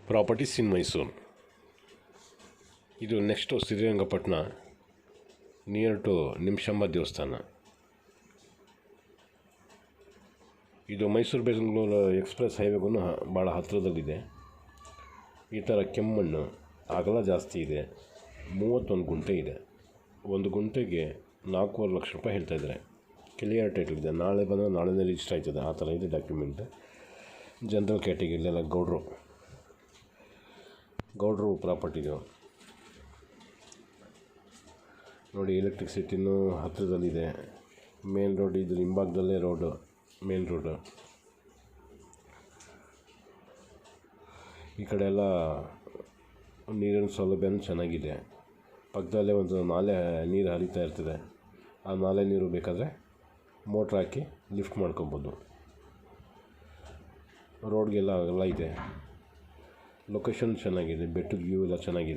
Properties in Mysuru. ಇದು next Srirangapatna, near to Nimishamba ದೇವಸ್ಥಾನ. ಇದು ಮೈಸೂರು ಬೆಂಗಳೂರು ಎಕ್ಸ್ಪ್ರೆಸ್ ಹೈವೇಗೂ ಭಾಳ ಹತ್ತಿರದಲ್ಲಿದೆ. ಈ ಥರ ಕೆಮ್ಮಣ್ಣು, ಅಗಲ ಜಾಸ್ತಿ ಇದೆ. 31 ಗುಂಟೆ ಇದೆ. 1 ಗುಂಟೆಗೆ 4.25 ಲಕ್ಷ ರೂಪಾಯಿ ಹೇಳ್ತಾಯಿದ್ದಾರೆ. ಕ್ಲಿಯರ್ ಟೈಟಲ್ ಇದೆ. ನಾಳೆ ಬಂದರೆ ನಾಳೆನೇ ರಿಜಿಸ್ಟರ್ ಆಯ್ತದೆ. ಆ ಥರ ಇದೆ ಡಾಕ್ಯುಮೆಂಟ್. ಜನರಲ್ ಕ್ಯಾಟಗಿರಿಲೆಲ್ಲ ಗೌಡ್ರು ಪ್ರಾಪರ್ಟಿದು ನೋಡಿ. ಎಲೆಕ್ಟ್ರಿಸಿಟಿನೂ ಹತ್ತಿರದಲ್ಲಿದೆ. ಮೇನ್ ರೋಡ್ ಇದ್ರ ಹಿಂಭಾಗದಲ್ಲೇ ರೋಡು, ಮೇನ್ ರೋಡು. ಈ ಕಡೆ ಎಲ್ಲ ನೀರಿನ ಸೌಲಭ್ಯನೂ ಚೆನ್ನಾಗಿದೆ. ಪಕ್ಕದಲ್ಲೇ ಒಂದು ನಾಲೆ ನೀರು ಹರಿತಾ ಇರ್ತದೆ. ಆ ನಾಲೆ ನೀರು ಬೇಕಾದರೆ ಮೋಟ್ರ್ ಹಾಕಿ ಲಿಫ್ಟ್ ಮಾಡ್ಕೊಬೋದು. ರೋಡ್ಗೆಲ್ಲ ಅಗಲ ಇದೆ. ಲೊಕೇಶನ್ ಚೆನ್ನಾಗಿದೆ. ಬೆಟ್ಟದ ವ್ಯೂ ಎಲ್ಲ ಚೆನ್ನಾಗಿದೆ.